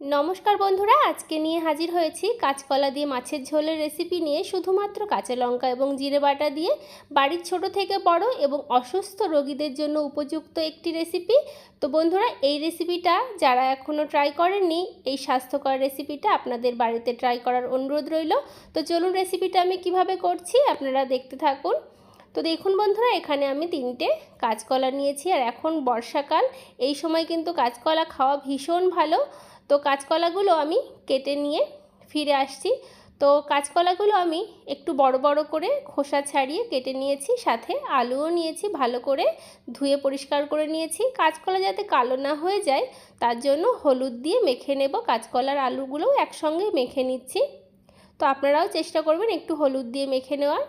নমস্কার বন্ধুরা, আজকে নিয়ে হাজির হয়েছি কাঁচকলা দিয়ে মাছের ঝোলের রেসিপি নিয়ে। শুধুমাত্র কাঁচা লঙ্কা এবং জিরে বাটা দিয়ে বাড়ির ছোট থেকে বড় এবং অসুস্থ রোগীদের জন্য উপযুক্ত একটি রেসিপি। তো বন্ধুরা, এই রেসিপিটা যারা এখনও ট্রাই করেননি, এই স্বাস্থ্যকর রেসিপিটা আপনাদের বাড়িতে ট্রাই করার অনুরোধ রইল। তো চলুন রেসিপিটা আমি কিভাবে করছি আপনারা দেখতে থাকুন। তো দেখুন বন্ধুরা, এখানে আমি 3টে কাঁচকলা নিয়েছি। আর এখন বর্ষাকাল, এই সময় কিন্তু কাঁচকলা খাওয়া ভীষণ ভালো। তো কাঁচকলাগুলো আমি কেটে নিয়ে ফিরে আসছি। তো কাঁচকলাগুলো আমি একটু বড় বড় করে খোসা ছাড়িয়ে কেটে নিয়েছি, সাথে আলুও নিয়েছি, ভালো করে ধুয়ে পরিষ্কার করে নিয়েছি। কাঁচকলা যাতে কালো না হয়ে যায় তার জন্য হলুদ দিয়ে মেখে নেব। কাঁচকলার আলুগুলোও একসঙ্গে মেখে নিচ্ছি। তো আপনারাও চেষ্টা করবেন একটু হলুদ দিয়ে মেখে নেওয়ার।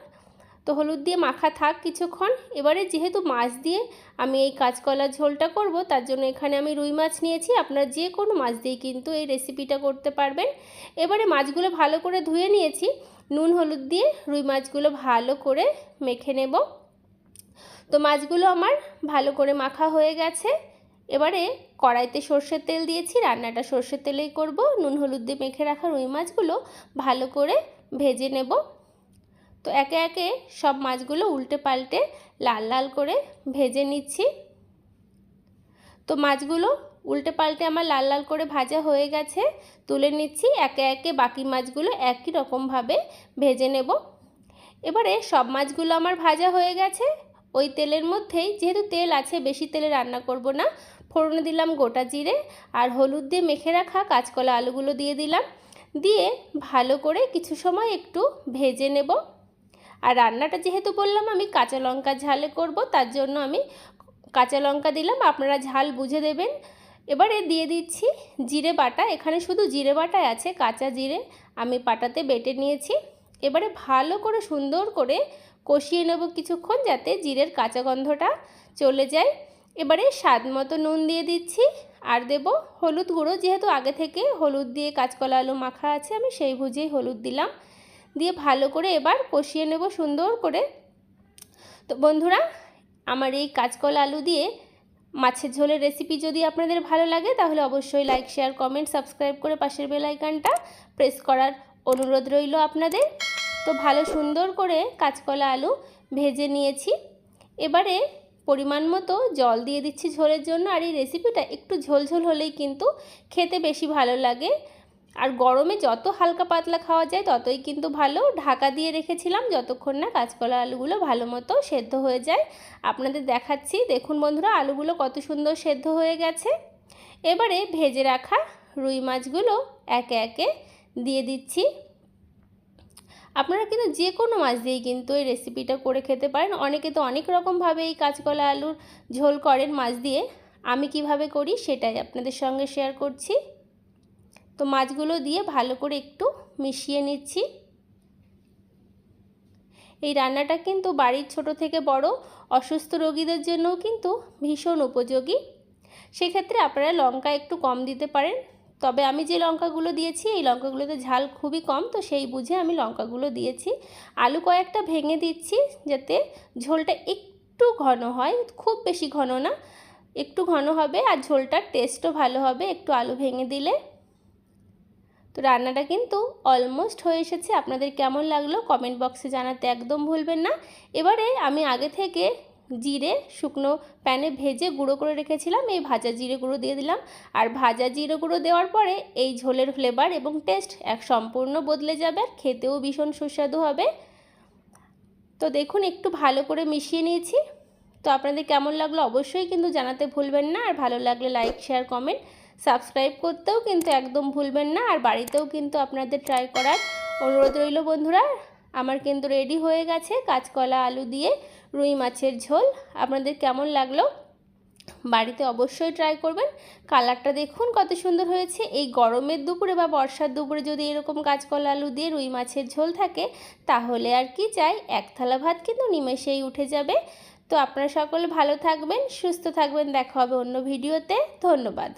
তো হলুদ দিয়ে মাখা থাক কিছুক্ষণ। এবারে যেহেতু মাছ দিয়ে আমি এই কাঁচকলার ঝোলটা করব, তার জন্য এখানে আমি রুই মাছ নিয়েছি। আপনারা যে কোনো মাছ দিয়ে কিন্তু এই রেসিপিটা করতে পারবেন। এবারে মাছগুলো ভালো করে ধুয়ে নিয়েছি। নুন হলুদ দিয়ে রুই মাছগুলো ভালো করে মেখে নেব। তো মাছগুলো আমার ভালো করে মাখা হয়ে গেছে। এবারে কড়াইতে সর্ষের তেল দিয়েছি, রান্নাটা সর্ষের তেলেই করব। নুন হলুদ দিয়ে মেখে রাখা রুই মাছগুলো ভালো করে ভেজে নেব। তো একে একে সব মাছগুলো উল্টে পাল্টে লাল লাল করে ভেজে নিচ্ছি। তো মাছগুলো উল্টে পাল্টে আমার লাল লাল করে ভাজা হয়ে গেছে, তুলে নিচ্ছি। একে একে বাকি মাছগুলো একই রকমভাবে ভেজে নেব। এবারে সব মাছগুলো আমার ভাজা হয়ে গেছে। ওই তেলের মধ্যেই, যেহেতু তেল আছে, বেশি তেলে রান্না করব না, ফোড়নে দিলাম গোটা জিরে আর হলুদ দিয়ে মেখে রাখা কাঁচকলা আলুগুলো দিয়ে দিলাম। দিয়ে ভালো করে কিছু সময় একটু ভেজে নেব। আর রান্নাটা যেহেতু বললাম আমি কাঁচা লঙ্কা ঝালে করব, তার জন্য আমি কাঁচা লঙ্কা দিলাম, আপনারা ঝাল বুঝে দেবেন। এবারে দিয়ে দিচ্ছি জিরে বাটা। এখানে শুধু জিরে বাটাই আছে, কাঁচা জিরে আমি পাটাতে বেটে নিয়েছি। এবারে ভালো করে সুন্দর করে কষিয়ে নেব কিছুক্ষণ, যাতে জিরের কাঁচা গন্ধটা চলে যায়। এবারে স্বাদ মতো নুন দিয়ে দিচ্ছি আর দেব হলুদ গুঁড়ো। যেহেতু আগে থেকে হলুদ দিয়ে কাঁচকলা আলু মাখা আছে, আমি সেই বুঝেই হলুদ দিলাম। দিয়ে ভালো করে এবার কষিয়ে নেব সুন্দর করে। তো বন্ধুরা, আমার এই কাঁচকলা আলু দিয়ে মাছের ঝোলের রেসিপি যদি আপনাদের ভালো লাগে, তাহলে অবশ্যই লাইক, শেয়ার, কমেন্ট, সাবস্ক্রাইব করে পাশের বেল আইকনটা প্রেস করার অনুরোধ রইল আপনাদের। তো ভালো সুন্দর করে কাঁচকলা আলু ভেজে নিয়েছি। এবারে পরিমাণ মতো জল দিয়ে দিচ্ছি ঝোলের জন্য। আর এই রেসিপিটা একটু ঝোলঝোল হলেই কিন্তু খেতে বেশি ভালো লাগে। আর গরমে যত হালকা পাতলা খাওয়া যায় ততই কিন্তু ভালো। ঢাকা দিয়ে রেখেছিলাম যতক্ষণ না কাঁচকলা আলুগুলো ভালো মতো সেদ্ধ হয়ে যায়। আপনাদের দেখাচ্ছি, দেখুন বন্ধুরা, আলুগুলো কত সুন্দর সেদ্ধ হয়ে গেছে। এবারে ভেজে রাখা রুই মাছগুলো একে একে দিয়ে দিচ্ছি। আপনারা কিন্তু যে কোনো মাছ দিয়েই কিন্তু এই রেসিপিটা করে খেতে পারেন। অনেকে তো অনেক রকমভাবে এই কাঁচকলা আলুর ঝোল করেন মাছ দিয়ে। আমি কিভাবে করি সেটাই আপনাদের সঙ্গে শেয়ার করছি। তো মাছগুলো দিয়ে ভালো করে একটু মিশিয়ে নিচ্ছি। এই রান্নাটা কিন্তু বাড়ির ছোট থেকে বড় অসুস্থ রোগীদের জন্যও কিন্তু ভীষণ উপযোগী। সেক্ষেত্রে আপনারা লঙ্কা একটু কম দিতে পারেন। তবে আমি যে লঙ্কাগুলো দিয়েছি, এই লঙ্কাগুলোতে ঝাল খুবই কম, তো সেই বুঝে আমি লঙ্কাগুলো দিয়েছি। আলু কয়েকটা ভেঙে দিচ্ছি যাতে ঝোলটা একটু ঘন হয়, খুব বেশি ঘন না, একটু ঘন হবে। আর ঝোলটার টেস্টও ভালো হবে একটু আলু ভেঙে দিলে। তো রান্নাটা কিন্তু অলমোস্ট হয়ে এসেছে। আপনাদের কেমন লাগলো কমেন্ট বক্সে জানাতে একদম ভুলবেন না। এবারে আমি আগে থেকে জিরে শুকনো প্যানে ভেজে গুঁড়ো করে রেখেছিলাম, এই ভাজা জিরে গুঁড়ো দিয়ে দিলাম। আর ভাজা জিরে গুঁড়ো দেওয়ার পরে এই ঝোলের ফ্লেভার এবং টেস্ট সম্পূর্ণ বদলে যাবে, আর খেতেও ভীষণ সুস্বাদু হবে। তো দেখুন একটু ভালো করে মিশিয়ে নিয়েছি। তো আপনাদের কেমন লাগলো অবশ্যই কিন্তু জানাতে ভুলবেন না। আর ভালো লাগলে লাইক, শেয়ার, কমেন্ট, সাবস্ক্রাইব করতেও কিন্তু একদম ভুলবেন না। আর বাড়িতেও কিন্তু আপনাদের ট্রাই করার অনুরোধ রইল বন্ধুরা। আমার কিন্তু রেডি হয়ে গেছে কাঁচকলা আলু দিয়ে রুই মাছের ঝোল। আপনাদের কেমন লাগলো বাড়িতে অবশ্যই ট্রাই করবেন। কালারটা দেখুন কত সুন্দর হয়েছে। এই গরমের দুপুরে বা বর্ষার দুপুরে যদি এরকম কাঁচকলা আলু দিয়ে রুই মাছের ঝোল থাকে, তাহলে আর কি চাই, এক থালা ভাত কিন্তু নিমেষেই উঠে যাবে। তো আপনারা সকলে ভালো থাকবেন, সুস্থ থাকবেন। দেখা হবে অন্য ভিডিওতে। ধন্যবাদ।